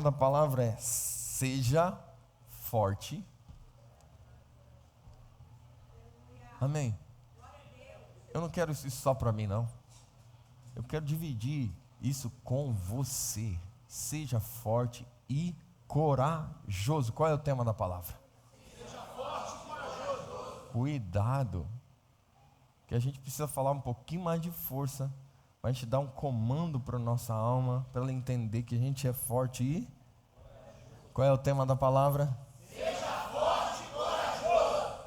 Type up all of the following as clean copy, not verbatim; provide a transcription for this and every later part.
Da palavra é: seja forte. Amém. Eu não quero isso só para mim, não. Eu quero dividir isso com você. Seja forte e corajoso. Qual é o tema da palavra? Seja forte e corajoso. Cuidado, que a gente precisa falar um pouquinho mais de força, para a gente dar um comando para a nossa alma, para ela entender que a gente é forte e... Qual é o tema da palavra? Seja forte e corajoso.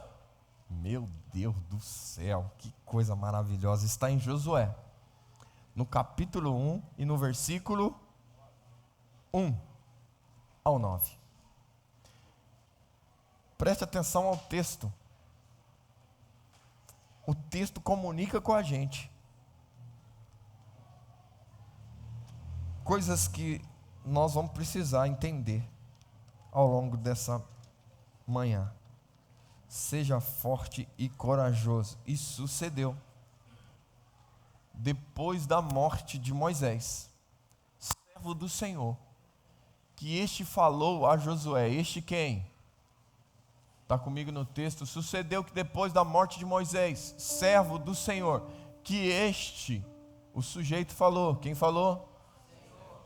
Meu Deus do céu, que coisa maravilhosa. Está em Josué, no capítulo 1 e no versículo 1 ao 9. Preste atenção ao texto. O texto comunica com a gente coisas que nós vamos precisar entender ao longo dessa manhã. Seja forte e corajoso. E sucedeu depois da morte de Moisés, servo do Senhor, que este falou a Josué. Este quem? Está comigo no texto. Sucedeu que depois da morte de Moisés, servo do Senhor, que este, o sujeito falou. Quem falou?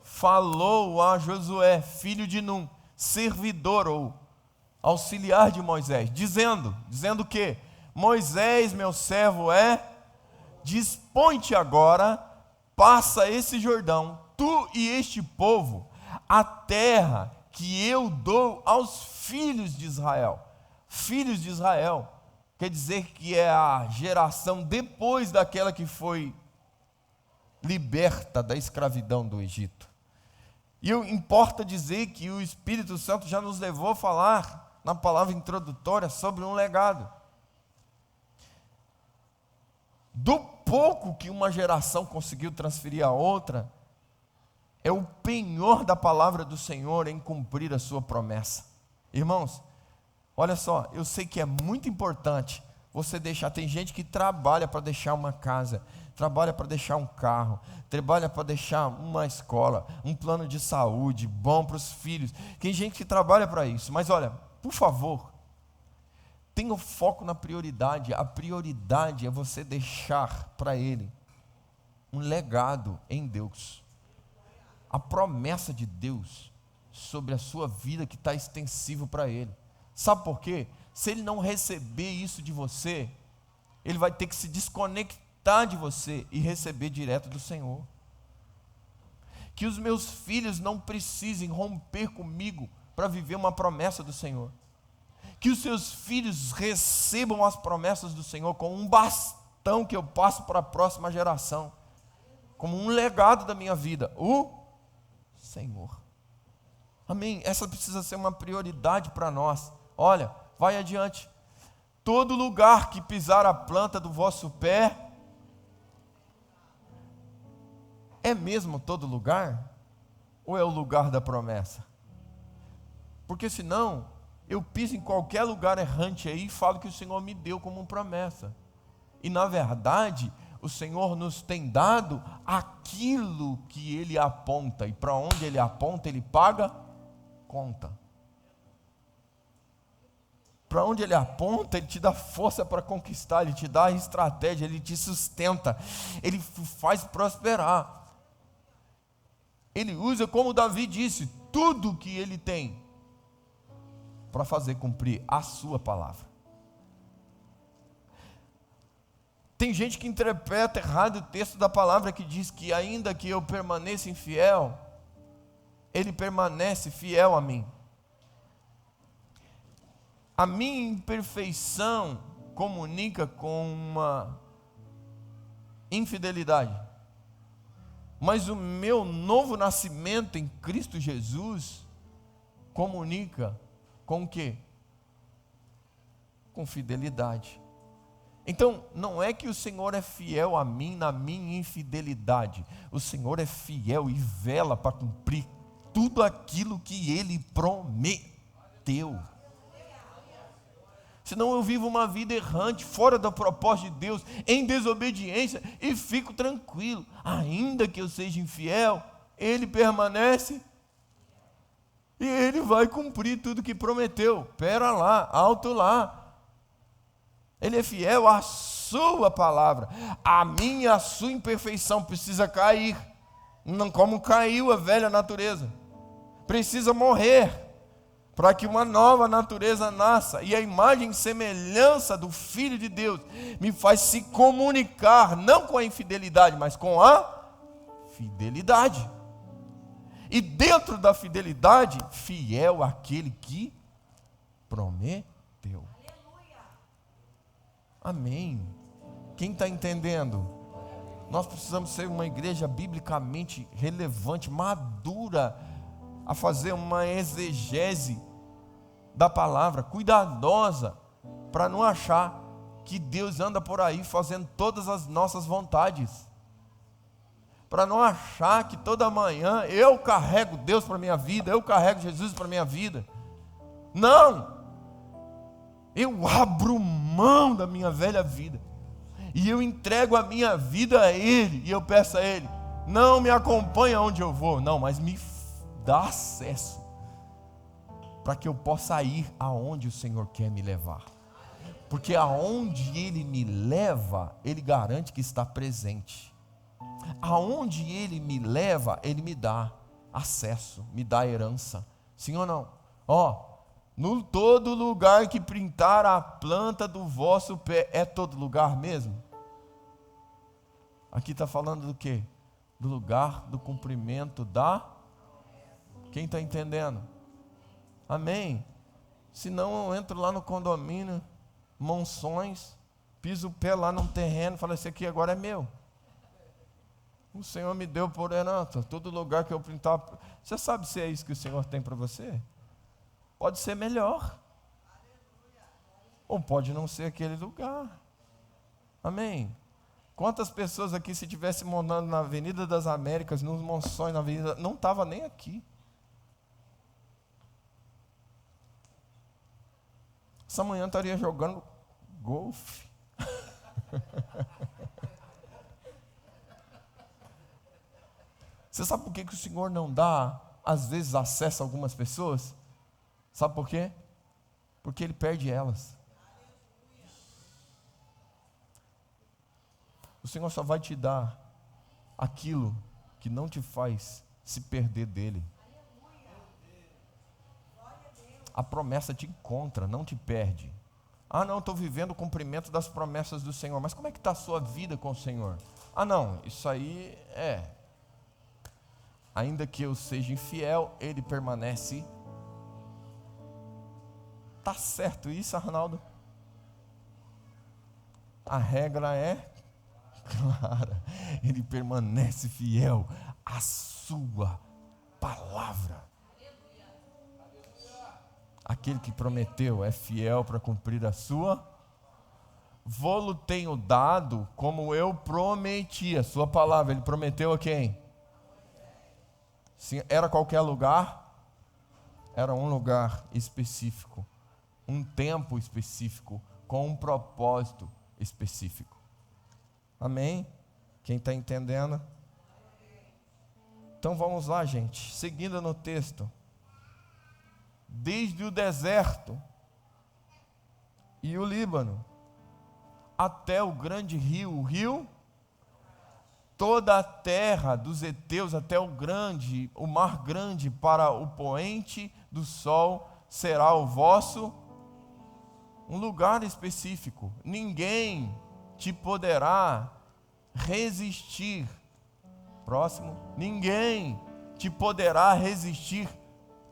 Falou a Josué, filho de Num, servidor ou auxiliar de Moisés, dizendo o quê? Moisés, meu servo dispõe-te agora, passa esse Jordão, tu e este povo, a terra que eu dou aos filhos de Israel. Filhos de Israel quer dizer que é a geração depois daquela que foi liberta da escravidão do Egito. E importa dizer que o Espírito Santo já nos levou a falar na palavra introdutória sobre um legado. Do pouco que uma geração conseguiu transferir a outra, é o penhor da palavra do Senhor em cumprir a sua promessa. Irmãos, olha só, eu sei que é muito importante você deixar, tem gente que trabalha para deixar uma casa, trabalha para deixar um carro, trabalha para deixar uma escola, um plano de saúde bom para os filhos. Tem gente que trabalha para isso, mas olha, por favor, tenha o foco na prioridade. A prioridade é você deixar para Ele um legado em Deus. A promessa de Deus sobre a sua vida que está extensível para Ele. Sabe por quê? Se Ele não receber isso de você, Ele vai ter que se desconectar de você e receber direto do Senhor. Que os meus filhos não precisem romper comigo para viver uma promessa do Senhor. Que os seus filhos recebam as promessas do Senhor como um bastão que eu passo para a próxima geração, como um legado da minha vida, o Senhor. Amém? Essa precisa ser uma prioridade para nós. Olha, vai adiante. Todo lugar que pisar a planta do vosso pé, é mesmo todo lugar? Ou é o lugar da promessa? Porque senão, eu piso em qualquer lugar errante aí e falo que o Senhor me deu como uma promessa. E na verdade, o Senhor nos tem dado aquilo que Ele aponta. E para onde Ele aponta, Ele paga conta. Para onde Ele aponta, Ele te dá força para conquistar, Ele te dá estratégia, Ele te sustenta, Ele faz prosperar. Ele usa, como Davi disse, tudo que Ele tem para fazer cumprir a sua palavra. Tem gente que interpreta errado o texto da palavra que diz que ainda que eu permaneça infiel, Ele permanece fiel a mim. A minha imperfeição comunica com uma infidelidade. Mas o meu novo nascimento em Cristo Jesus comunica com o quê? Com fidelidade. Então, não é que o Senhor é fiel a mim na minha infidelidade. O Senhor é fiel e vela para cumprir tudo aquilo que Ele prometeu. Senão eu vivo uma vida errante, fora do propósito de Deus, em desobediência, e fico tranquilo. Ainda que eu seja infiel, Ele permanece vai cumprir tudo que prometeu. Pera lá, alto lá. Ele é fiel à sua palavra. A minha e a sua imperfeição precisa cair. Não como caiu a velha natureza. Precisa morrer para que uma nova natureza nasça. E a imagem e semelhança do Filho de Deus me faz se comunicar, não com a infidelidade, mas com a fidelidade. E dentro da fidelidade, fiel àquele que prometeu. Amém. Quem está entendendo? Nós precisamos ser uma igreja biblicamente relevante, madura, a fazer uma exegese da palavra, cuidadosa, para não achar que Deus anda por aí fazendo todas as nossas vontades, para não achar que toda manhã eu carrego Deus para a minha vida, eu carrego Jesus para a minha vida. Não, eu abro mão da minha velha vida, e eu entrego a minha vida a Ele, e eu peço a Ele, não me acompanha onde eu vou, não, mas me dá acesso, para que eu possa ir aonde o Senhor quer me levar, porque aonde Ele me leva, Ele garante que está presente, aonde Ele me leva, Ele me dá acesso, me dá herança, sim ou não? No todo lugar que pintar a planta do vosso pé, é todo lugar mesmo? Aqui está falando do quê? Do lugar do cumprimento da... Quem está entendendo? Amém? Senão eu entro lá no condomínio, Monções, piso o pé lá num terreno, falo, esse aqui agora é meu. O Senhor me deu por herança, todo lugar que eu pintar. Você sabe se é isso que o Senhor tem para você? Pode ser melhor, ou pode não ser aquele lugar. Amém? Quantas pessoas aqui, se estivesse morando na Avenida das Américas, nos Monções, na Avenida, não estava nem aqui. Essa manhã estaria jogando golfe. Você sabe por que o Senhor não dá, às vezes, acesso a algumas pessoas? Sabe por quê? Porque Ele perde elas. O Senhor só vai te dar aquilo que não te faz se perder dEle. A promessa te encontra, não te perde. Não, estou vivendo o cumprimento das promessas do Senhor. Mas como é que está a sua vida com o Senhor? Não, isso aí ainda que eu seja infiel, Ele permanece. Está certo isso, Arnaldo? A regra é clara. Ele permanece fiel à sua palavra. Aquele que prometeu é fiel para cumprir a sua. Vou-lo tenho dado como eu prometi, a sua palavra. Ele prometeu a quem? Sim, era qualquer lugar? Era um lugar específico, um tempo específico, com um propósito específico. Amém? Quem está entendendo? Então vamos lá, gente, seguindo no texto. Desde o deserto e o Líbano, até o grande rio, o rio, toda a terra dos heteus, até o mar grande, para o poente do sol, será o vosso, um lugar específico. Ninguém te poderá resistir. Próximo. Ninguém te poderá resistir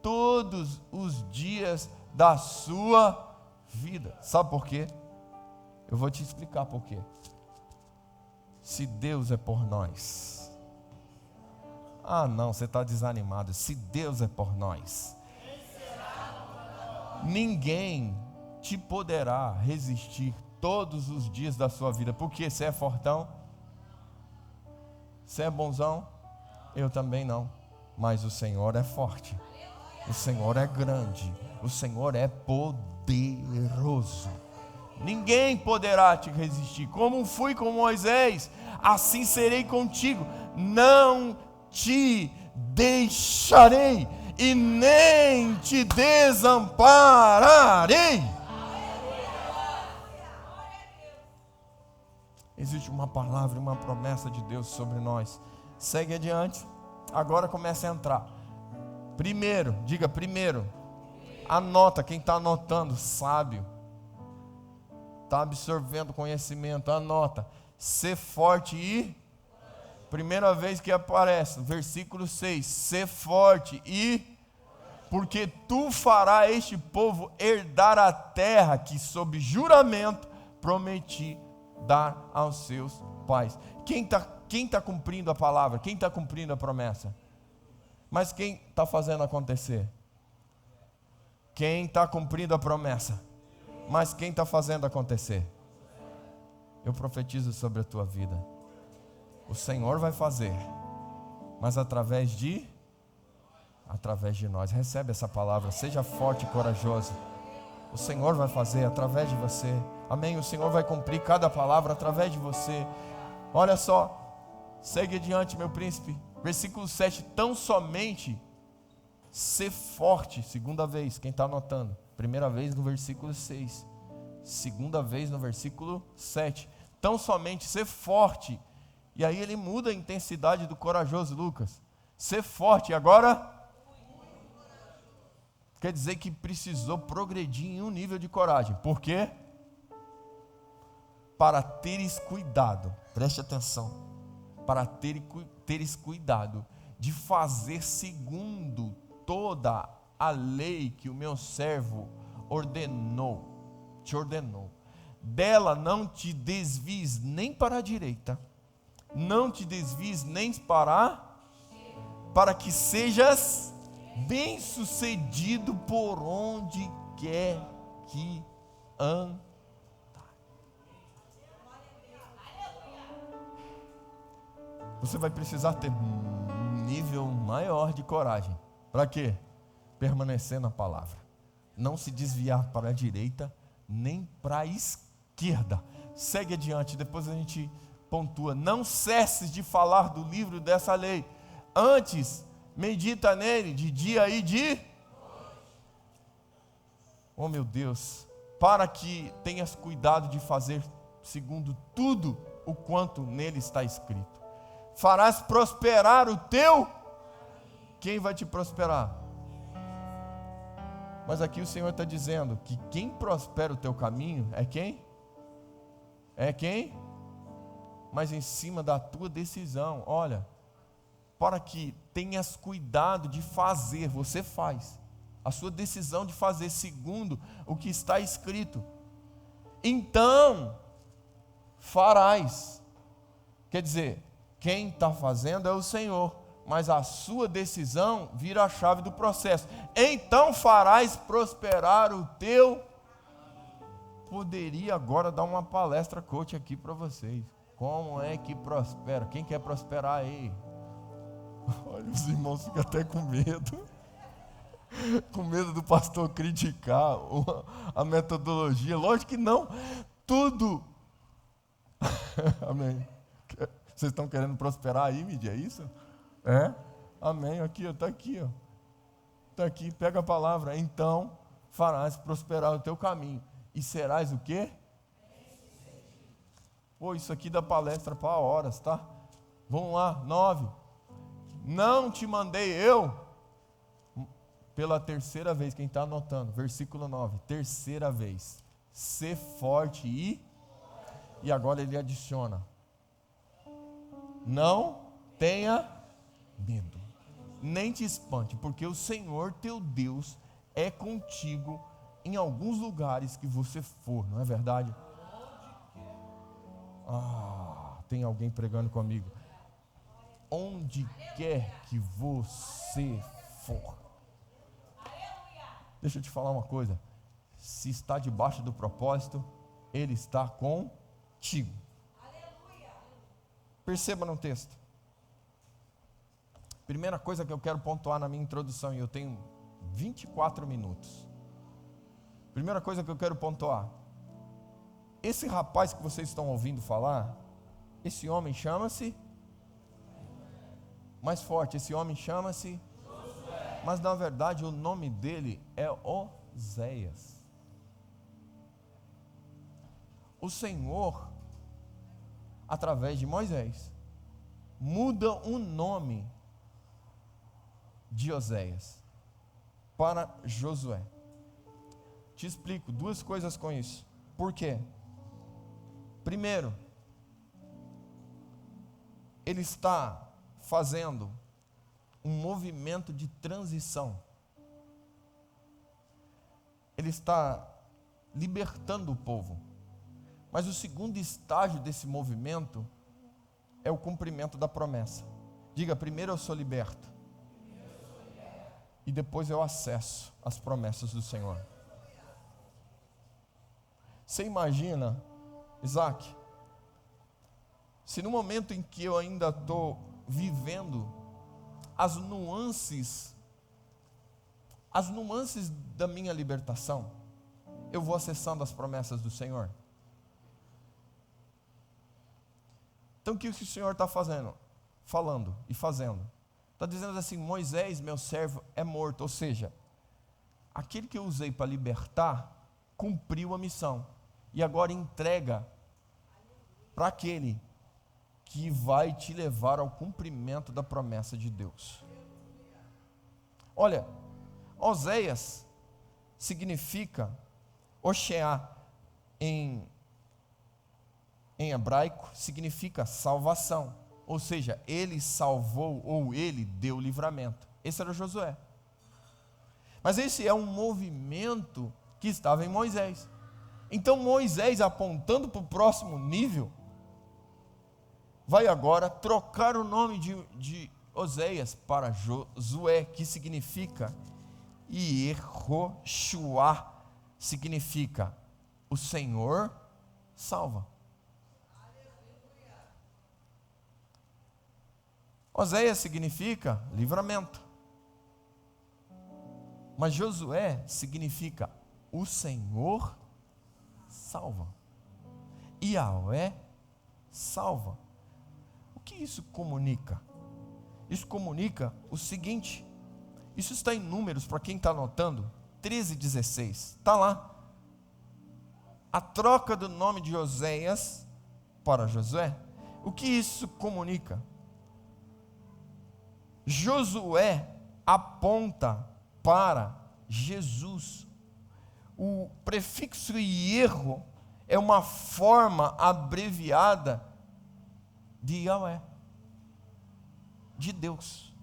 todos os dias da sua vida. Sabe por quê? Eu vou te explicar por quê. Se Deus é por nós. Não, você está desanimado. Se Deus é por nós, ninguém te poderá resistir todos os dias da sua vida. Porque você é fortão? Você é bonzão? Eu também não. Mas o Senhor é forte. O Senhor é grande. O Senhor é poderoso. Ninguém poderá te resistir. Como fui com Moisés, assim serei contigo. Não te deixarei e nem te desampararei. Existe uma palavra, uma promessa de Deus sobre nós. Segue adiante. Agora começa a entrar. Primeiro, diga primeiro. Anota, quem está anotando, sábio. Está absorvendo conhecimento, anota. Ser forte e... Primeira vez que aparece, versículo 6. Ser forte e... Porque tu farás este povo herdar a terra que sob juramento prometi dar aos seus pais. Quem tá cumprindo a palavra? Quem está cumprindo a promessa? Mas quem está fazendo acontecer? Quem está cumprindo a promessa? Mas quem está fazendo acontecer? Eu profetizo sobre a tua vida. O Senhor vai fazer, mas através de nós. Recebe essa palavra, seja forte e corajoso. O Senhor vai fazer através de você. Amém? O Senhor vai cumprir cada palavra através de você. Olha só, segue adiante, meu príncipe. Versículo 7, tão somente ser forte, segunda vez, quem está anotando? Primeira vez no versículo 6, segunda vez no versículo 7, tão somente ser forte. E aí ele muda a intensidade do corajoso, Lucas. Ser forte, agora quer dizer que precisou progredir em um nível de coragem. Por quê? Para teres cuidado, preste atenção, para teres cuidado de fazer segundo toda a lei que o meu servo te ordenou. Dela não te desvies nem para a direita, não te desvies nem para que sejas bem-sucedido por onde quer que ande. Você vai precisar ter um nível maior de coragem. Para quê? Permanecer na palavra. Não se desviar para a direita, nem para a esquerda. Segue adiante, depois a gente pontua. Não cesses de falar do livro dessa lei. Antes, medita nele de dia e de... Oh meu Deus. Para que tenhas cuidado de fazer segundo tudo o quanto nele está escrito. Farás prosperar o teu... Quem vai te prosperar? Mas aqui o Senhor está dizendo que quem prospera o teu caminho é quem? É quem? Mas em cima da tua decisão. Olha, para que tenhas cuidado de fazer, você faz. A sua decisão de fazer segundo o que está escrito. Então, farás. Quer dizer, quem está fazendo é o Senhor, mas a sua decisão vira a chave do processo. Então farás prosperar o teu... Poderia agora dar uma palestra coach aqui para vocês. Como é que prospera? Quem quer prosperar aí? Olha, os irmãos ficam até com medo. Com medo do pastor criticar a metodologia. Lógico que não. Tudo. Amém. Vocês estão querendo prosperar aí, mídia? É isso? É? Amém. Aqui, está aqui. Está aqui, pega a palavra. Então farás prosperar o teu caminho. E serás o quê? Pô, isso aqui dá palestra para horas, tá? Vamos lá, 9. Não te mandei eu, pela terceira vez, quem está anotando, versículo 9, terceira vez, ser forte e agora ele adiciona, não tenha medo, nem te espante, porque o Senhor teu Deus é contigo em alguns lugares que você for, não é verdade? Tem alguém pregando comigo. Onde quer que você for. Deixa eu te falar uma coisa. Se está debaixo do propósito, Ele está contigo. Perceba no texto. Primeira coisa que eu quero pontuar na minha introdução, e eu tenho 24 minutos. Primeira coisa que eu quero pontuar. Esse rapaz que vocês estão ouvindo falar, esse homem chama-se... Mais forte, esse homem chama-se... Josué. Mas na verdade o nome dele é Oséias. O Senhor, através de Moisés, muda o nome de Oséias para Josué. Te explico duas coisas com isso. Por quê? Primeiro, ele está fazendo um movimento de transição. Ele está libertando o povo. Mas o segundo estágio desse movimento é o cumprimento da promessa. Diga, primeiro eu sou liberto. E depois eu acesso às promessas do Senhor. Você imagina, Isaac, se no momento em que eu ainda estou vivendo as nuances da minha libertação, eu vou acessando as promessas do Senhor? Então o que o Senhor está falando e fazendo? Está dizendo assim: Moisés, meu servo, é morto. Ou seja, aquele que eu usei para libertar, cumpriu a missão. E agora entrega para aquele que vai te levar ao cumprimento da promessa de Deus. Olha, Oséias significa, Osheá em hebraico significa salvação, ou seja, ele salvou ou ele deu livramento. Esse era Josué. Mas esse é um movimento que estava em Moisés. Então Moisés, apontando para o próximo nível, vai agora trocar o nome de Oséias para Josué, que significa Yehoshua, significa o Senhor salva. Oséias significa livramento, mas Josué significa o Senhor salva. Yahvé salva. O que isso comunica? Isso comunica o seguinte, isso está em Números, para quem está anotando, 13:16, está lá, a troca do nome de Oséias para Josué. O que isso comunica? Josué aponta para Jesus. O prefixo Ierro é uma forma abreviada de Yahvé, de Deus.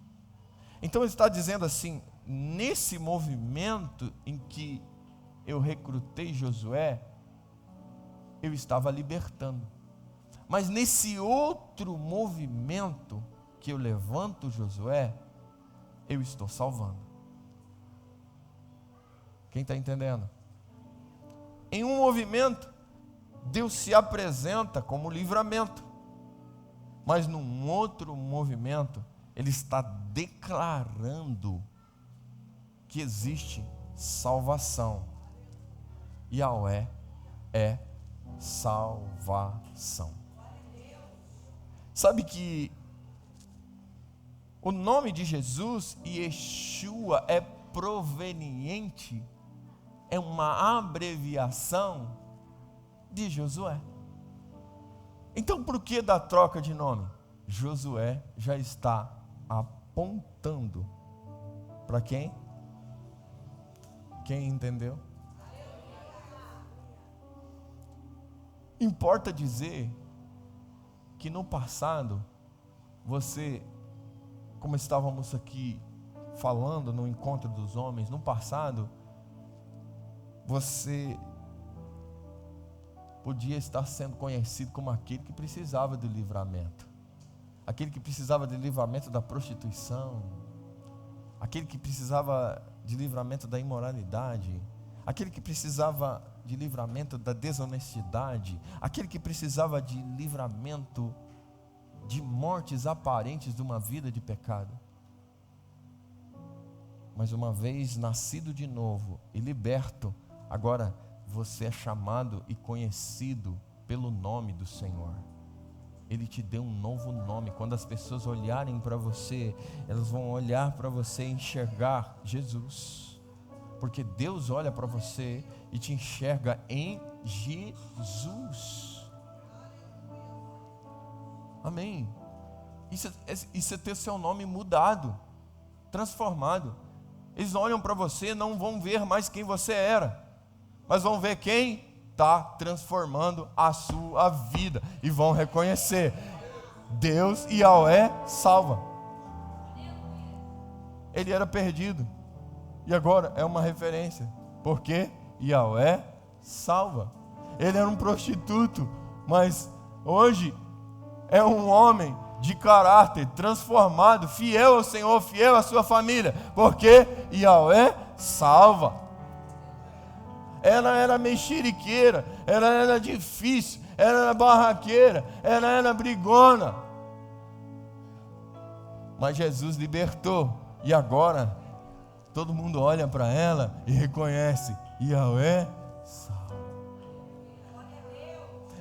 Então ele está dizendo assim: nesse movimento em que eu recrutei Josué, eu estava libertando. Mas nesse outro movimento que eu levanto Josué, eu estou salvando. Quem está entendendo? Em um movimento, Deus se apresenta como livramento, mas num outro movimento, Ele está declarando que existe salvação. Yahvé é salvação. Sabe que o nome de Jesus, Yeshua, é proveniente, é uma abreviação de Josué. Então por que da troca de nome? Josué já está apontando para quem? Quem entendeu? Importa dizer que no passado, você, como estávamos aqui falando no encontro dos homens, no passado, você podia estar sendo conhecido como aquele que precisava de livramento, aquele que precisava de livramento da prostituição, aquele que precisava de livramento da imoralidade, aquele que precisava de livramento da desonestidade, aquele que precisava de livramento de mortes aparentes de uma vida de pecado. Mas uma vez nascido de novo e liberto, agora você é chamado e conhecido pelo nome do Senhor. Ele te deu um novo nome. Quando as pessoas olharem para você, elas vão olhar para você e enxergar Jesus. Porque Deus olha para você e te enxerga em Jesus. Amém. Isso é ter seu nome mudado, transformado. Eles olham para você, não vão ver mais quem você era, mas vão ver quem está transformando a sua vida, e vão reconhecer: Deus, Yahweh, salva. Ele era perdido, e agora é uma referência, porque Yahweh salva. Ele era um prostituto, mas hoje é um homem de caráter, transformado, fiel ao Senhor, fiel à sua família, porque Yahweh salva. Ela era mexeriqueira, ela era difícil, ela era barraqueira, ela era brigona, mas Jesus libertou, e agora todo mundo olha para ela e reconhece: Yahweh salva.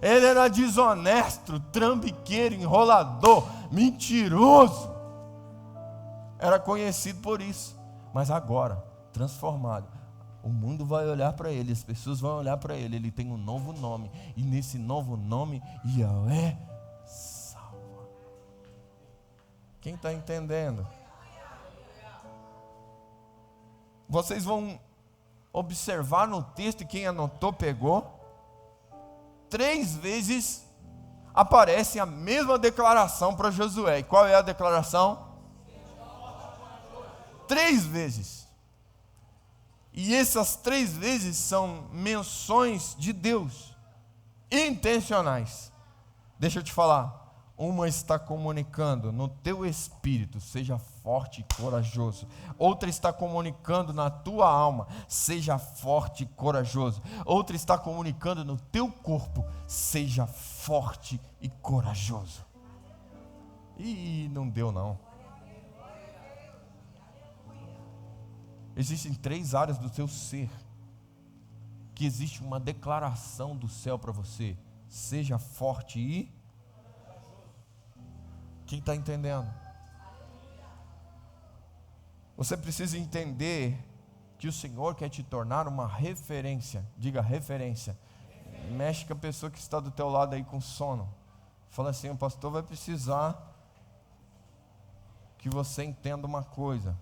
Ele era desonesto, trambiqueiro, enrolador, mentiroso. Era conhecido por isso. Mas agora, transformado, o mundo vai olhar para ele, as pessoas vão olhar para ele. Ele tem um novo nome. E nesse novo nome, Yahweh salva. Quem está entendendo? Vocês vão observar no texto, e quem anotou pegou. 3 vezes aparece a mesma declaração para Josué. E qual é a declaração? 3 vezes. E essas 3 vezes são menções de Deus, intencionais. Deixa eu te falar. Uma está comunicando no teu espírito: seja forte e corajoso. Outra está comunicando na tua alma: seja forte e corajoso. Outra está comunicando no teu corpo: seja forte e corajoso. E não deu não. Existem 3 áreas do teu ser que existe uma declaração do céu para você: seja forte e... Quem está entendendo? Você precisa entender que o Senhor quer te tornar uma referência. Diga referência. Mexe com a pessoa que está do teu lado aí com sono. Fala assim: o pastor vai precisar que você entenda uma coisa.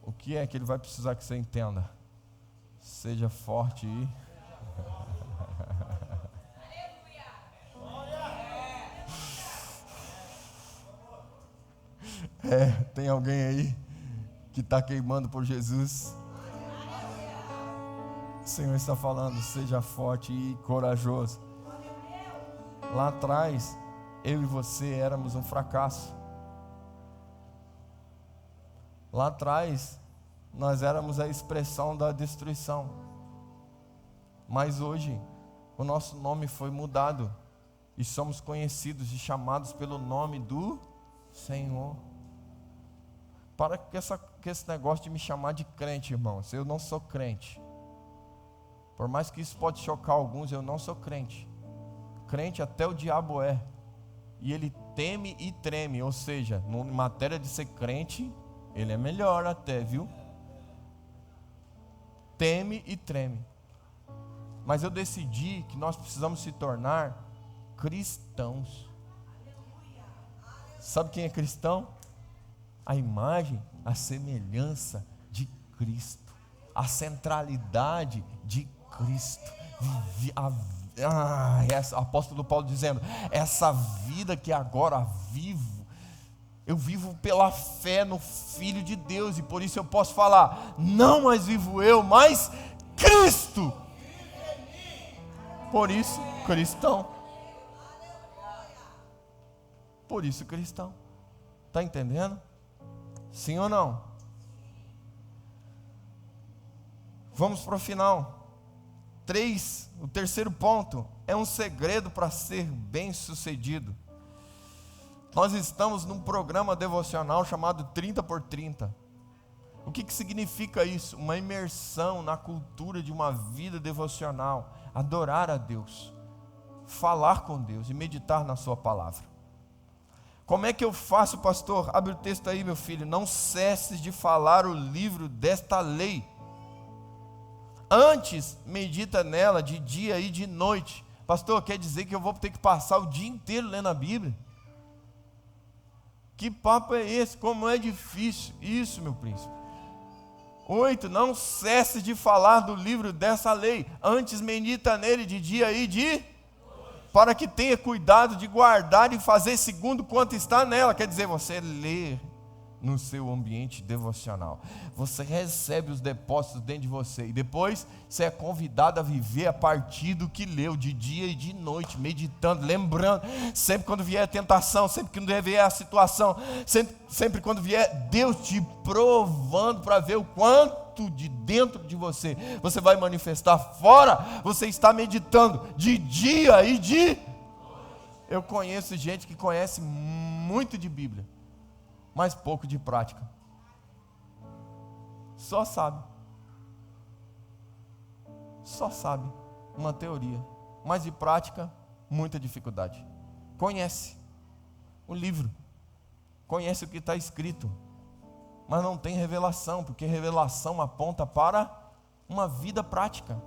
O que é que ele vai precisar que você entenda? Seja forte e... tem alguém aí que está queimando por Jesus? O Senhor está falando: seja forte e corajoso. Lá atrás, eu e você éramos um fracasso. Lá atrás, nós éramos a expressão da destruição. Mas hoje, o nosso nome foi mudado e somos conhecidos e chamados pelo nome do Senhor. Para com esse negócio de me chamar de crente, irmãos. Eu não sou crente. Por mais que isso pode chocar alguns, eu não sou crente. Crente até o diabo é. E ele teme e treme. Ou seja, em matéria de ser crente, ele é melhor até, viu? Teme e treme. Mas eu decidi que nós precisamos se tornar cristãos. Sabe quem é cristão? A imagem, a semelhança de Cristo, a centralidade de Cristo. O apóstolo Paulo dizendo: essa vida que agora vivo, eu vivo pela fé no Filho de Deus, e por isso eu posso falar: não mais vivo eu, mas Cristo. Por isso, cristão. Por isso, cristão. Está entendendo? Sim ou não? Vamos para o final. 3, o terceiro ponto é um segredo para ser bem sucedido. Nós estamos num programa devocional chamado 30 por 30. O que significa isso? Uma imersão na cultura de uma vida devocional, adorar a Deus, falar com Deus e meditar na sua palavra. Como é que eu faço, pastor? Abre o texto aí, meu filho. Não cesses de falar o livro desta lei. Antes, medita nela de dia e de noite. Pastor, quer dizer que eu vou ter que passar o dia inteiro lendo a Bíblia? Que papo é esse? Como é difícil isso, meu príncipe. 8, não cesse de falar do livro dessa lei. Antes medita nele de dia e de noite, para que tenha cuidado de guardar e fazer segundo quanto está nela. Quer dizer, você lê no seu ambiente devocional, você recebe os depósitos dentro de você, e depois você é convidado a viver a partir do que leu, de dia e de noite, meditando, lembrando, sempre quando vier a tentação, sempre que vier a situação, sempre quando vier Deus te provando para ver o quanto de dentro de você vai manifestar fora, você está meditando de dia e de noite. Eu conheço gente que conhece muito de Bíblia, mas pouco de prática. Só sabe uma teoria, mas de prática, muita dificuldade. Conhece o livro, conhece o que está escrito, mas não tem revelação, porque revelação aponta para uma vida prática.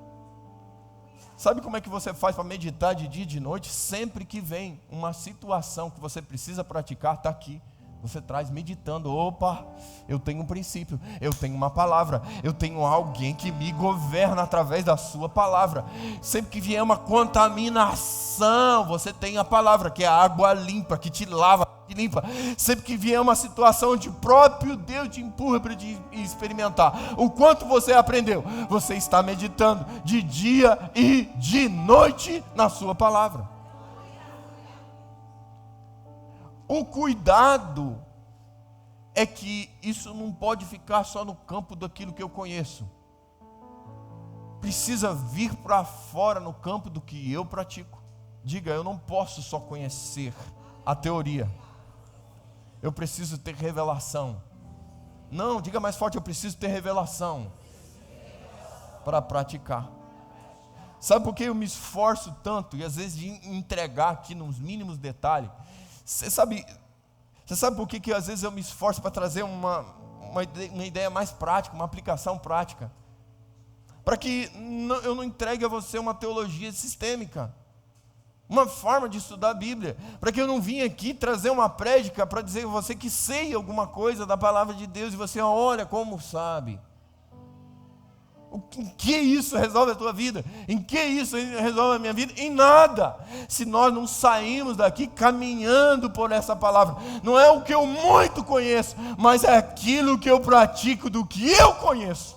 Sabe como é que você faz para meditar de dia e de noite? Sempre que vem uma situação que você precisa praticar, está aqui. Você traz meditando, opa, eu tenho um princípio, eu tenho uma palavra, eu tenho alguém que me governa através da sua palavra. Sempre que vier uma contaminação, você tem a palavra, que é a água limpa, que te lava, que limpa. Sempre que vier uma situação onde o próprio Deus te empurra para experimentar o quanto você aprendeu, você está meditando de dia e de noite na sua palavra. O cuidado é que isso não pode ficar só no campo daquilo que eu conheço. Precisa vir para fora no campo do que eu pratico. Diga, eu não posso só conhecer a teoria. Eu preciso ter revelação. Não, diga mais forte, eu preciso ter revelação para praticar. Sabe por que eu me esforço tanto e às vezes de entregar aqui nos mínimos detalhes? Você sabe por que às vezes eu me esforço para trazer uma ideia mais prática, uma aplicação prática? Para que eu não entregue a você uma teologia sistêmica, uma forma de estudar a Bíblia. Para que eu não vim aqui trazer uma prédica para dizer a você que sei alguma coisa da palavra de Deus e você olha como sabe. Em que isso resolve a tua vida? Em que isso resolve a minha vida? Em nada. Se nós não sairmos daqui caminhando por essa palavra. Não é o que eu muito conheço, mas é aquilo que eu pratico do que eu conheço.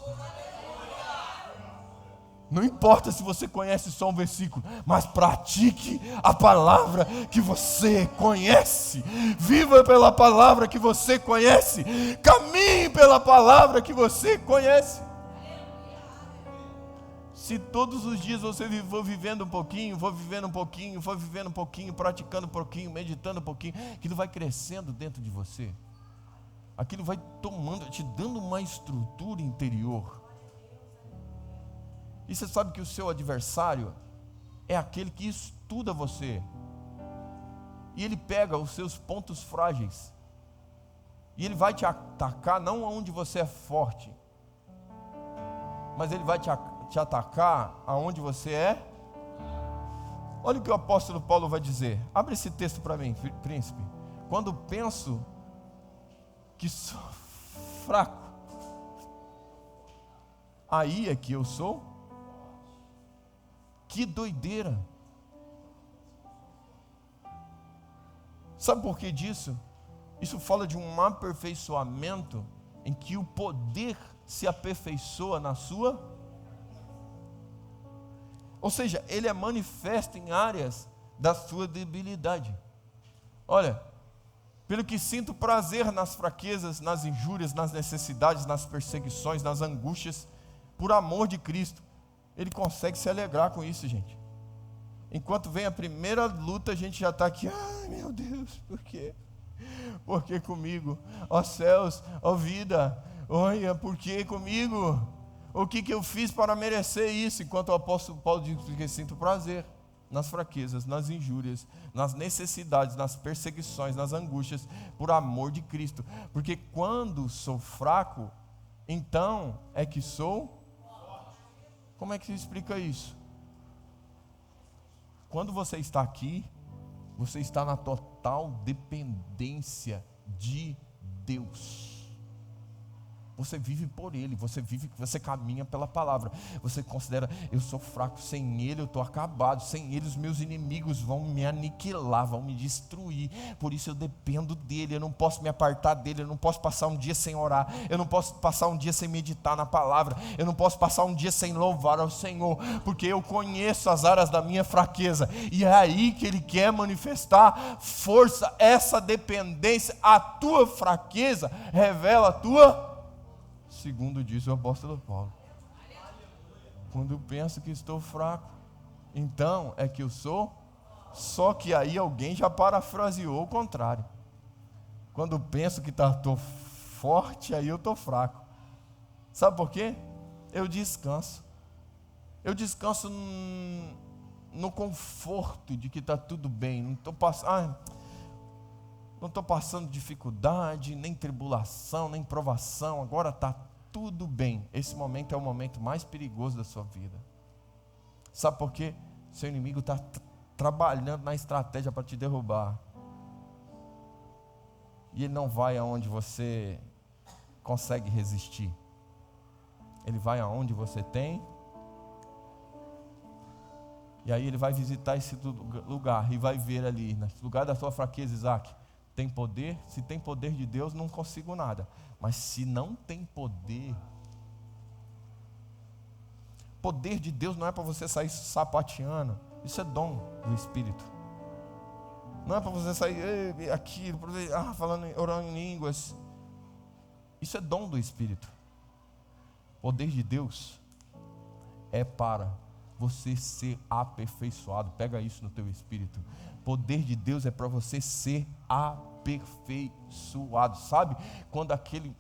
Não importa se você conhece só um versículo, mas pratique a palavra que você conhece. Viva pela palavra que você conhece. Caminhe pela palavra que você conhece. Se todos os dias você for vivendo um pouquinho, praticando um pouquinho, meditando um pouquinho, aquilo vai crescendo dentro de você. Aquilo vai te dando uma estrutura interior. E você sabe que o seu adversário é aquele que estuda você. E ele pega os seus pontos frágeis. E ele vai te atacar não onde você é forte, mas ele vai te atacar aonde você é. Olha o que o apóstolo Paulo vai dizer. Abre esse texto para mim, príncipe. Quando penso que sou fraco, aí é que eu sou. Que doideira. Sabe por que disso? Isso fala de um aperfeiçoamento em que o poder se aperfeiçoa na sua. Ou seja, ele é manifesto em áreas da sua debilidade. Olha, pelo que sinto prazer nas fraquezas, nas injúrias, nas necessidades, nas perseguições, nas angústias, por amor de Cristo. Ele consegue se alegrar com isso, gente. Enquanto vem a primeira luta, a gente já está aqui, ai meu Deus, por quê? Por que comigo? Ó céus, ó vida, Olha, por que comigo? O que eu fiz para merecer isso? Enquanto o apóstolo Paulo diz que sinto prazer nas fraquezas, nas injúrias, nas necessidades, nas perseguições, nas angústias, por amor de Cristo. Porque quando sou fraco, então é que sou forte. Como é que se explica isso? Quando você está aqui, você está na total dependência de Deus. Você vive por Ele, você caminha pela palavra. Você considera, eu sou fraco, sem Ele eu estou acabado, sem Ele os meus inimigos vão me aniquilar, vão me destruir. Por isso eu dependo dEle, eu não posso me apartar dEle, eu não posso passar um dia sem orar, eu não posso passar um dia sem meditar na palavra, eu não posso passar um dia sem louvar ao Senhor, porque eu conheço as áreas da minha fraqueza, e é aí que Ele quer manifestar força. Essa dependência, a tua fraqueza revela a tua, segundo diz o apóstolo Paulo. Quando eu penso que estou fraco, então é que eu sou. Só que aí alguém já parafraseou o contrário. Quando eu penso que estou forte, aí eu estou fraco. Sabe por quê? Eu descanso. Eu descanso no conforto de que está tudo bem. Não estou passando dificuldade, nem tribulação, nem provação. Agora está tudo bem. Esse momento é o momento mais perigoso da sua vida. Sabe por quê? Seu inimigo está trabalhando na estratégia para te derrubar. E ele não vai aonde você consegue resistir. Ele vai aonde você tem. E aí ele vai visitar esse lugar e vai ver ali, no lugar da sua fraqueza, Isaac, tem poder? Se tem poder de Deus, não consigo nada. Mas se não tem poder, poder de Deus não é para você sair sapateando. Isso é dom do Espírito. Não é para você sair aqui, falando, orando em línguas. Isso é dom do Espírito. Poder de Deus é para você ser aperfeiçoado. Pega isso no teu espírito. Poder de Deus é para você ser aperfeiçoado. Sabe? Quando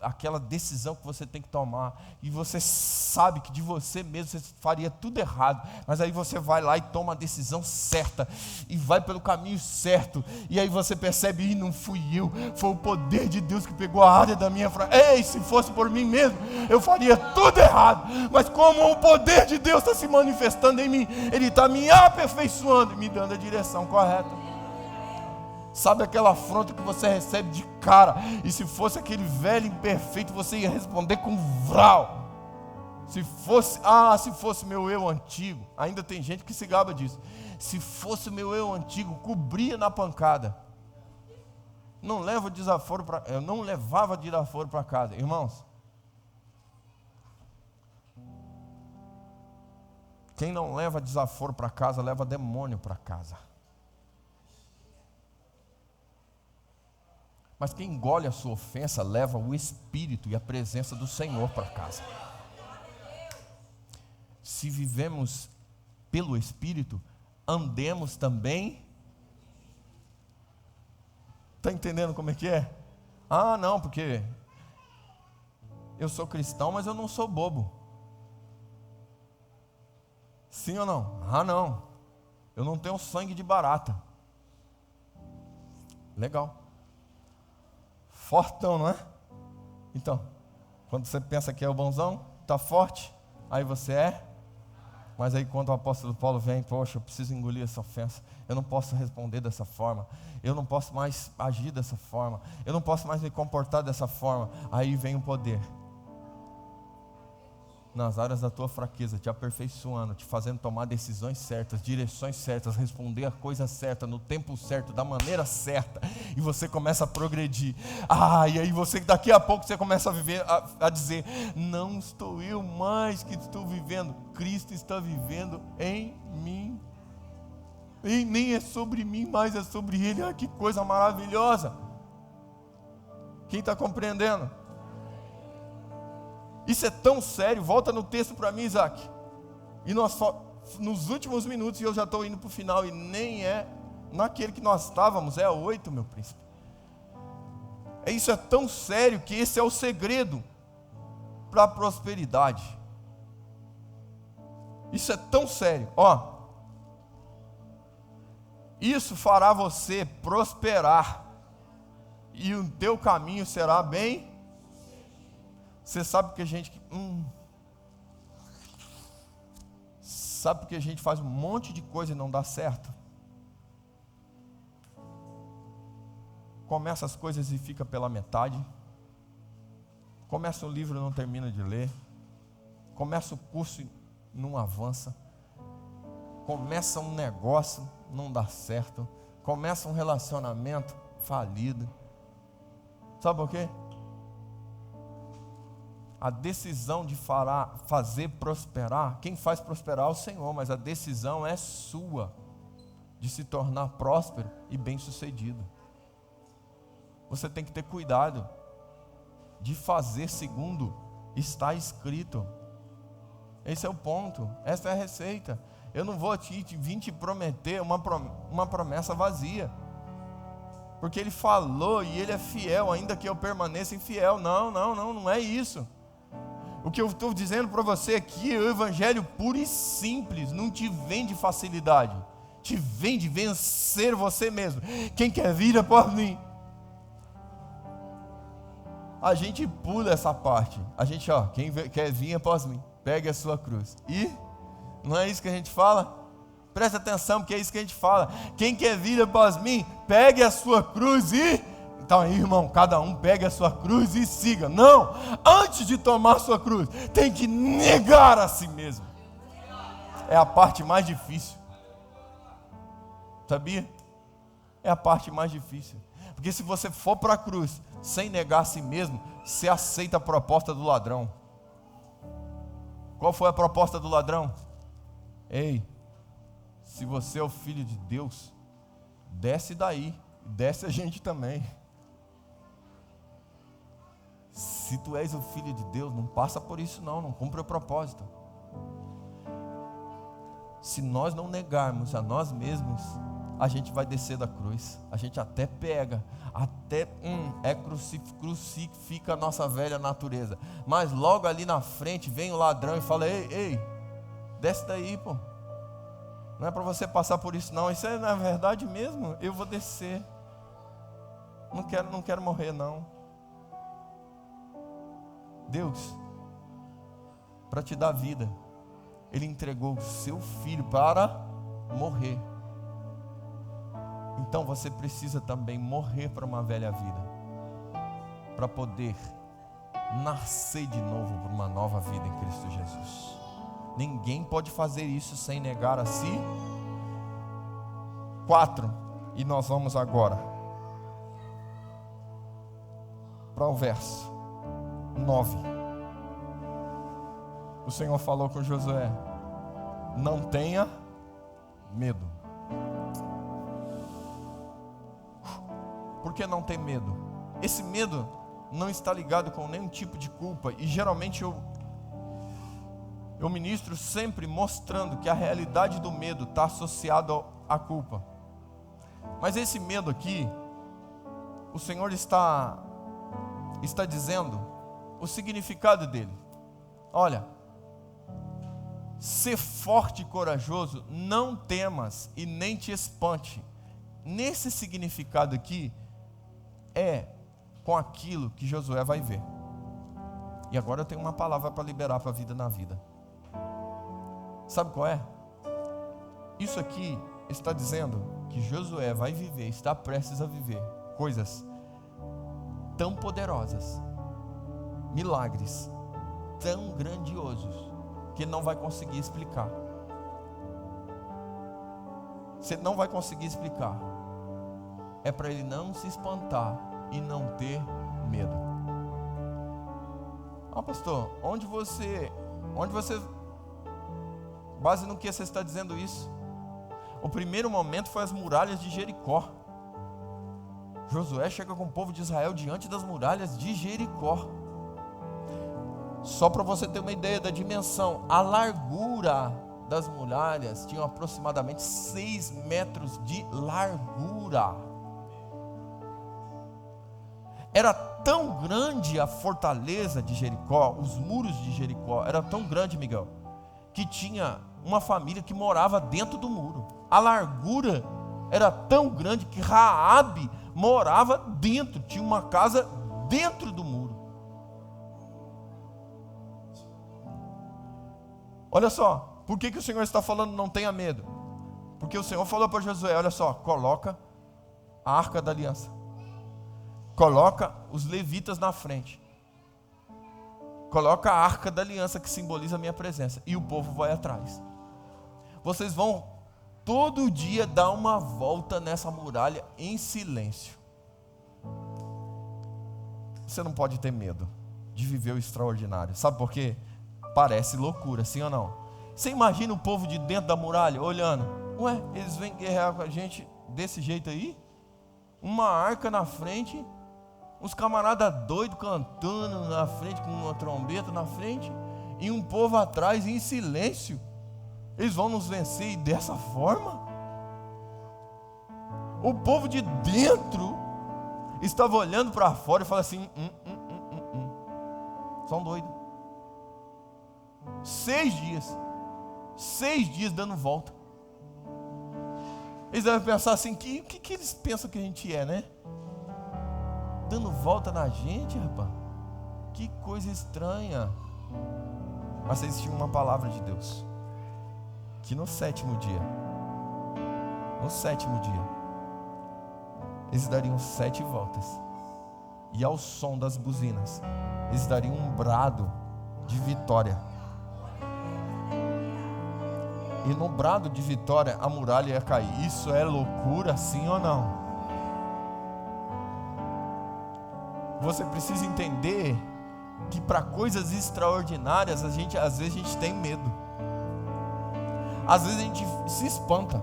aquela decisão que você tem que tomar, e você sabe que de você mesmo você faria tudo errado, mas aí você vai lá e toma a decisão certa, e vai pelo caminho certo, e aí você percebe, não fui eu, foi o poder de Deus que pegou a área da minha fraqueza. Se fosse por mim mesmo, eu faria tudo errado, mas como o poder de Deus está se manifestando em mim, Ele está me aperfeiçoando e me dando a direção correta. Sabe aquela afronta que você recebe de cara, e se fosse aquele velho imperfeito, você ia responder com vral. Se fosse meu eu antigo, ainda tem gente que se gaba disso. Se fosse meu eu antigo, cobria na pancada. Eu não levava desaforo para casa, irmãos. Quem não leva desaforo para casa, leva demônio para casa. Mas quem engole a sua ofensa, leva o Espírito e a presença do Senhor para casa. Se vivemos pelo Espírito, andemos também. Está entendendo como é que é? Não, porque eu sou cristão, mas eu não sou bobo. Sim ou não? Não. Eu não tenho sangue de barata. Legal. Fortão, não é? Então, quando você pensa que é o bonzão, está forte, aí você é. Mas aí quando o apóstolo Paulo vem, poxa, eu preciso engolir essa ofensa, eu não posso responder dessa forma, eu não posso mais agir dessa forma, eu não posso mais me comportar dessa forma. Aí vem o poder nas áreas da tua fraqueza, te aperfeiçoando, te fazendo tomar decisões certas, direções certas, responder a coisa certa, no tempo certo, da maneira certa, e você começa a progredir. E aí daqui a pouco você começa a dizer, não estou eu mais que estou vivendo, Cristo está vivendo em mim, e nem é sobre mim, mas é sobre Ele. Que coisa maravilhosa. Quem está compreendendo? Isso é tão sério. Volta no texto para mim, Isaac. E nós nos últimos minutos, e eu já estou indo para o final, e nem é naquele que nós estávamos, é 8, meu príncipe. Isso é tão sério que esse é o segredo. para a prosperidade. Isso é tão sério, ó. Isso fará você prosperar, e o teu caminho será bem. Você sabe porque a gente sabe porque a gente faz um monte de coisa e não dá certo? Começa as coisas e fica pela metade. Começa um livro e não termina de ler. Começa o curso e não avança. Começa um negócio, não dá certo. Começa um relacionamento falido. Sabe por quê? A decisão de fazer prosperar, quem faz prosperar é o Senhor, mas a decisão é sua, de se tornar próspero e bem-sucedido. Você tem que ter cuidado de fazer segundo está escrito. Esse é o ponto, essa é a receita. Eu não vou vir te prometer uma promessa vazia, porque Ele falou e Ele é fiel, ainda que eu permaneça infiel. Não é isso. O que eu estou dizendo para você aqui é o evangelho puro e simples, não te vem de facilidade, te vem de vencer você mesmo. Quem quer vir após mim? A gente pula essa parte, a gente, quem quer vir após mim, pegue a sua cruz. E não é isso que a gente fala? Presta atenção, porque é isso que a gente fala. Quem quer vir após mim, pegue a sua cruz e... Então aí, irmão, cada um pegue a sua cruz e siga. Não, antes de tomar a sua cruz, tem que negar a si mesmo. É a parte mais difícil. Sabia? É a parte mais difícil. Porque se você for para a cruz sem negar a si mesmo, você aceita a proposta do ladrão. Qual foi a proposta do ladrão? Ei, se você é o filho de Deus, desce daí, desce a gente também. Se tu és o filho de Deus, não passa por isso não cumpre o propósito. Se nós não negarmos a nós mesmos, a gente vai descer da cruz, a gente até pega, crucifica a nossa velha natureza, mas logo ali na frente vem o ladrão e fala: ei, desce daí, pô, não é para você passar por isso não, isso é na verdade mesmo, eu vou descer, não quero morrer não. Deus, para te dar vida, Ele entregou o seu filho para morrer. Então você precisa também morrer para uma velha vida, para poder nascer de novo para uma nova vida em Cristo Jesus. Ninguém pode fazer isso sem negar a si. 4, e nós vamos agora para o verso 9. O Senhor falou com Josué: não tenha medo. Por que não ter medo? Esse medo não está ligado com nenhum tipo de culpa, e geralmente eu ministro sempre mostrando que a realidade do medo está associada à culpa. Mas esse medo aqui, o Senhor está dizendo o significado dele. Olha, ser forte e corajoso, não temas e nem te espante. Nesse significado aqui, é com aquilo que Josué vai ver. E agora eu tenho uma palavra para liberar para a vida na vida. Sabe qual é? Isso aqui está dizendo que Josué vai viver, está prestes a viver coisas tão poderosas, milagres tão grandiosos, que não vai conseguir explicar. Você não vai conseguir explicar. É para ele não se espantar e não ter medo. Pastor, onde você, base no que você está dizendo isso? O primeiro momento foi as muralhas de Jericó. Josué chega com o povo de Israel diante das muralhas de Jericó. Só para você ter uma ideia da dimensão, a largura das muralhas tinha aproximadamente 6 metros de largura. Era tão grande a fortaleza de Jericó, os muros de Jericó, era tão grande, Miguel, que tinha uma família que morava dentro do muro. A largura era tão grande que Raabe morava dentro, tinha uma casa dentro do muro. Olha só, por que o Senhor está falando não tenha medo? Porque o Senhor falou para Josué, olha só, coloca a arca da aliança, coloca os levitas na frente, coloca a arca da aliança que simboliza a minha presença, e o povo vai atrás. Vocês vão todo dia dar uma volta nessa muralha em silêncio. Você não pode ter medo de viver o extraordinário. Sabe por quê? Parece loucura, sim ou não? Você imagina o povo de dentro da muralha olhando, ué, eles vêm guerrear com a gente desse jeito aí? Uma arca na frente, uns camaradas doidos cantando na frente, com uma trombeta na frente, e um povo atrás em silêncio. Eles vão nos vencer dessa forma? O povo de dentro estava olhando para fora e falando assim, são doidos. 6 dias dando volta. Eles devem pensar assim, o que eles pensam que a gente é, né? Dando volta na gente, rapaz. Que coisa estranha. Mas existia uma palavra de Deus, que no sétimo dia, eles dariam 7 voltas, e ao som das buzinas, eles dariam um brado de vitória, e no brado de vitória, a muralha ia cair. Isso é loucura, sim ou não? Você precisa entender que para coisas extraordinárias, às vezes a gente tem medo. Às vezes a gente se espanta.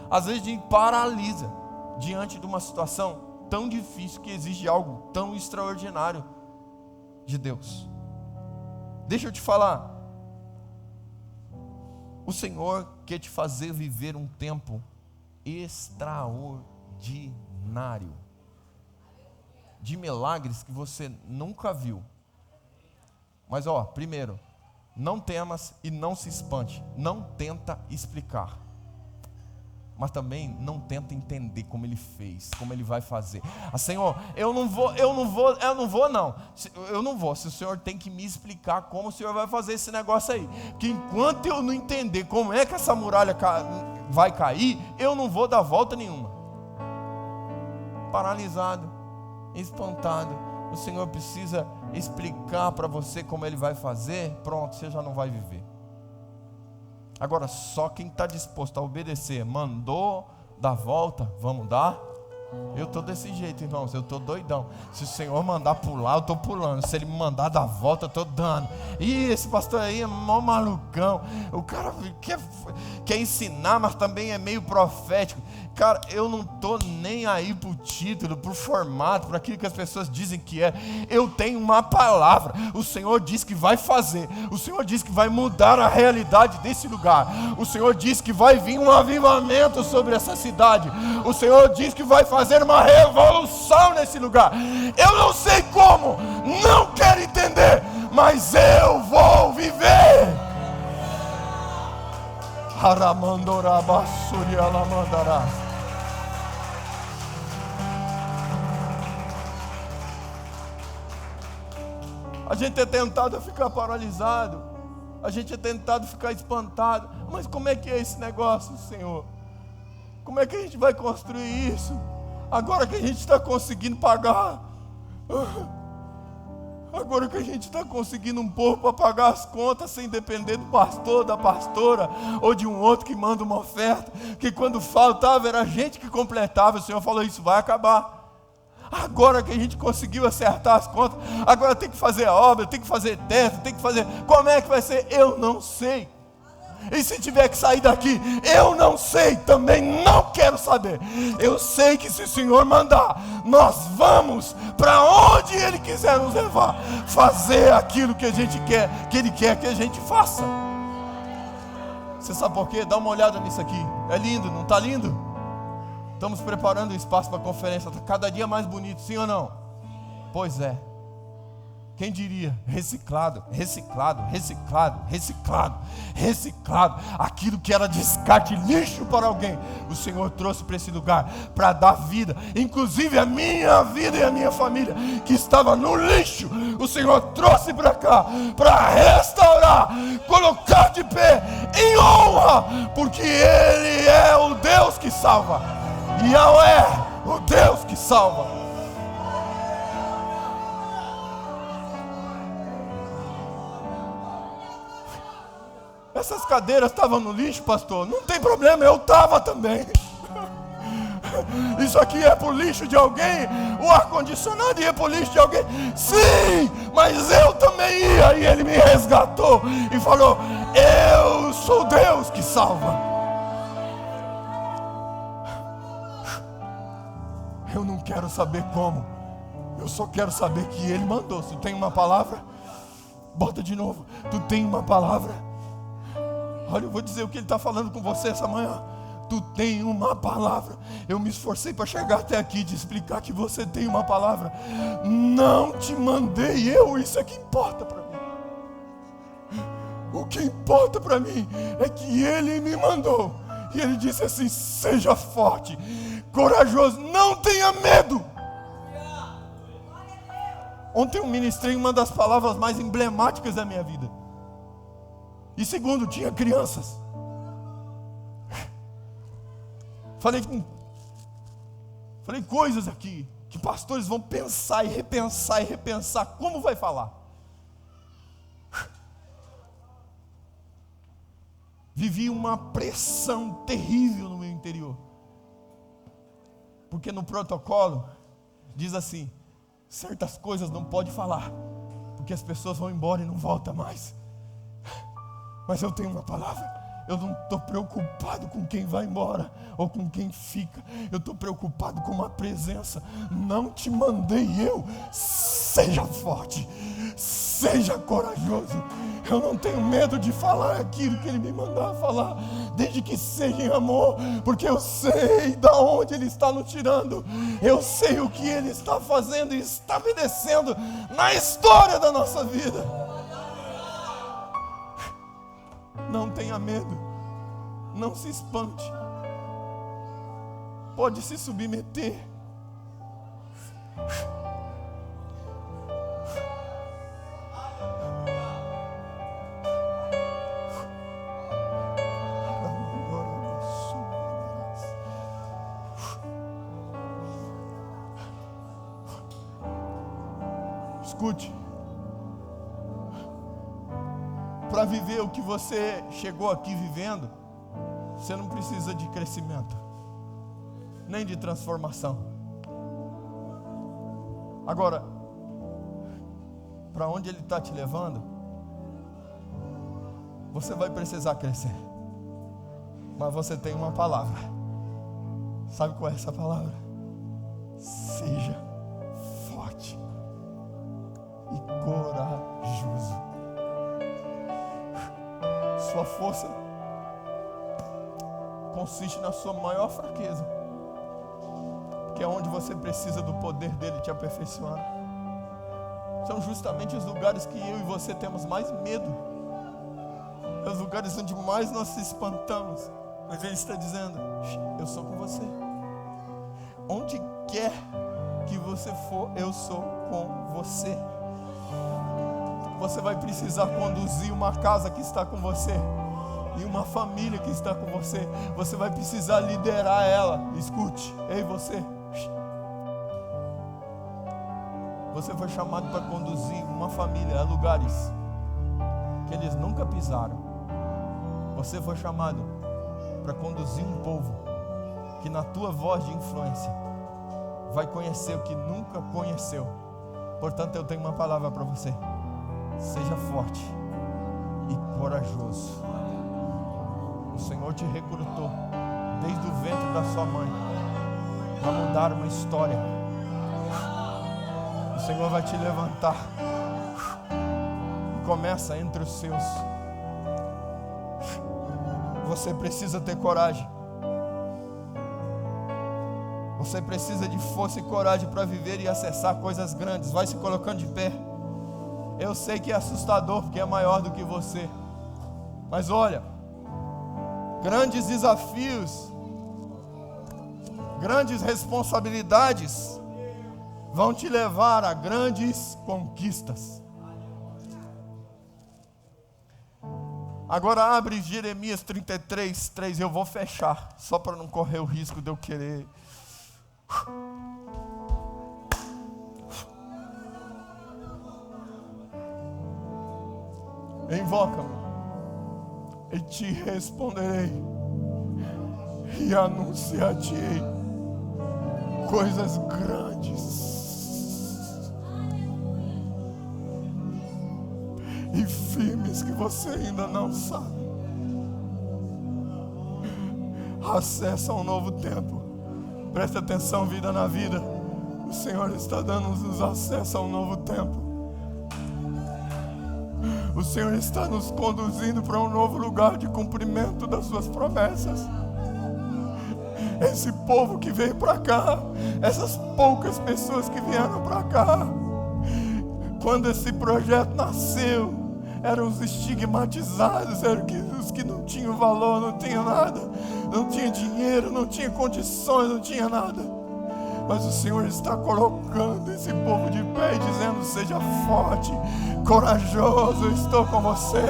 Às vezes a gente paralisa diante de uma situação tão difícil que exige algo tão extraordinário de Deus. Deixa eu te falar. O Senhor quer te fazer viver um tempo extraordinário, de milagres que você nunca viu. Mas primeiro, não temas e não se espante. Não tenta explicar. Mas também não tenta entender como Ele fez, como Ele vai fazer. Senhor, eu não vou. Se o Senhor tem que me explicar como o Senhor vai fazer esse negócio aí. Que enquanto eu não entender como é que essa muralha vai cair, eu não vou dar volta nenhuma. Paralisado, espantado. O Senhor precisa explicar para você como Ele vai fazer. Pronto, você já não vai viver. Agora, só quem está disposto a obedecer, mandou dar volta, vamos dar? Eu estou desse jeito, irmãos, eu estou doidão. Se o Senhor mandar pular, eu estou pulando. Se Ele me mandar dar volta, eu estou dando. E esse pastor aí é mó malucão. O cara quer ensinar, mas também é meio profético. Cara, eu não estou nem aí para o título, para o formato, para aquilo que as pessoas dizem que é. Eu tenho uma palavra. O Senhor diz que vai fazer. O Senhor diz que vai mudar a realidade desse lugar. O Senhor diz que vai vir um avivamento sobre essa cidade. O Senhor diz que vai fazer uma revolução nesse lugar. Eu não sei como, não quero entender, mas eu vou viver. A gente é tentado a ficar paralisado, a gente é tentado a ficar espantado. Mas como é que é esse negócio, Senhor? Como é que a gente vai construir isso? Agora que a gente está conseguindo pagar, agora que a gente está conseguindo um pouco para pagar as contas sem depender do pastor, da pastora ou de um outro que manda uma oferta, que quando faltava era a gente que completava. O Senhor falou, isso vai acabar. Agora que a gente conseguiu acertar as contas, agora tem que fazer a obra, tem que fazer teto, tem que fazer, como é que vai ser? Eu não sei. E se tiver que sair daqui, eu não sei, também não quero saber. Eu sei que se o Senhor mandar, nós vamos para onde Ele quiser nos levar, fazer aquilo que a gente quer, que Ele quer que a gente faça. Você sabe por quê? Dá uma olhada nisso aqui. É lindo, não está lindo? Estamos preparando o espaço para a conferência. Está cada dia mais bonito, sim ou não? Pois é. Quem diria? Reciclado, reciclado, reciclado, reciclado, reciclado. Aquilo que era descarte, lixo para alguém, o Senhor trouxe para esse lugar para dar vida. Inclusive a minha vida e a minha família, que estava no lixo, o Senhor trouxe para cá, para restaurar, colocar de pé em honra, porque Ele é o Deus que salva. Yahweh, o Deus que salva. Essas cadeiras estavam no lixo, pastor. Não tem problema, eu estava também. Isso aqui é pro lixo de alguém. O ar-condicionado ia pro lixo de alguém. Sim, mas eu também ia. E Ele me resgatou e falou: eu sou Deus que salva. Eu não quero saber como. Eu só quero saber que Ele mandou. Se tu tem uma palavra, bota de novo. Tu tem uma palavra. Olha, eu vou dizer o que Ele está falando com você essa manhã. Tu tem uma palavra. Eu me esforcei para chegar até aqui, de explicar que você tem uma palavra. Não te mandei eu, isso é que importa para mim. O que importa para mim é que Ele me mandou. E Ele disse assim: seja forte, corajoso, não tenha medo. Ontem eu ministrei uma das palavras mais emblemáticas da minha vida. E segundo, tinha crianças. Falei coisas aqui que pastores vão pensar e repensar como vai falar. Vivi uma pressão terrível no meu interior. Porque no protocolo diz assim: certas coisas não pode falar, porque as pessoas vão embora e não voltam mais. Mas eu tenho uma palavra. Eu não estou preocupado com quem vai embora ou com quem fica. Eu estou preocupado com uma presença. Não te mandei eu. Seja forte, seja corajoso. Eu não tenho medo de falar aquilo que Ele me mandar falar, desde que seja em amor, porque eu sei de onde Ele está nos tirando. Eu sei o que Ele está fazendo e estabelecendo na história da nossa vida. Não tenha medo, não se espante, pode se submeter. Escute. Para viver o que você chegou aqui vivendo, você não precisa de crescimento, nem de transformação. Agora, para onde Ele está te levando, você vai precisar crescer. Mas você tem uma palavra. Sabe qual é essa palavra? Seja forte e corajoso. Sua força consiste na sua maior fraqueza, porque é onde você precisa do poder dele te aperfeiçoar. São justamente os lugares que eu e você temos mais medo, é os lugares onde mais nós se espantamos. Mas Ele está dizendo: eu sou com você. Onde quer que você for, eu sou com você. Você vai precisar conduzir uma casa que está com você e uma família que está com você. Você vai precisar liderar ela. Escute, ei você. Você foi chamado para conduzir uma família a lugares que eles nunca pisaram. Você foi chamado para conduzir um povo que na tua voz de influência vai conhecer o que nunca conheceu. Portanto, eu tenho uma palavra para você. Seja forte e corajoso. O Senhor te recrutou desde o ventre da sua mãe para mudar uma história. O Senhor vai te levantar. E começa entre os seus. Você precisa ter coragem. Você precisa de força e coragem para viver e acessar coisas grandes. Vai se colocando de pé. Eu sei que é assustador, porque é maior do que você. Mas olha, grandes desafios, grandes responsabilidades vão te levar a grandes conquistas. Agora abre Jeremias 33, 3. Eu vou fechar, só para não correr o risco de eu querer. Invoca-me e te responderei e anunciar-te-ei coisas grandes e firmes que você ainda não sabe. Acessa um novo tempo. Preste atenção, vida na vida. O Senhor está dando-nos acesso a um novo tempo. O Senhor está nos conduzindo para um novo lugar de cumprimento das suas promessas. Esse povo que veio para cá, essas poucas pessoas que vieram para cá, quando esse projeto nasceu, eram os estigmatizados, eram os que não tinham valor, não tinham nada, não tinha dinheiro, não tinha condições, não tinha nada. Mas o Senhor está colocando esse povo de pé e dizendo: seja forte, corajoso, eu estou com você.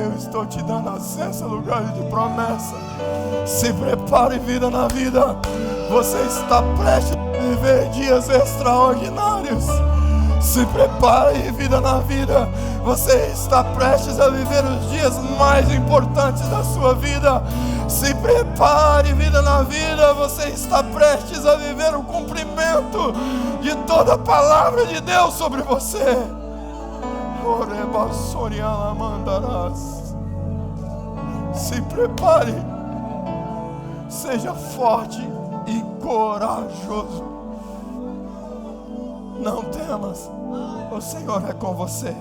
Eu estou te dando acesso a lugares de promessa. Se prepare, vida na vida. Você está prestes a viver dias extraordinários. Se prepare, vida na vida. Você está prestes a viver os dias mais importantes da sua vida. Se prepare, vida na vida. Você está prestes a viver o cumprimento de toda a palavra de Deus sobre você. Se prepare. Seja forte e corajoso. Não temas, o Senhor é com você.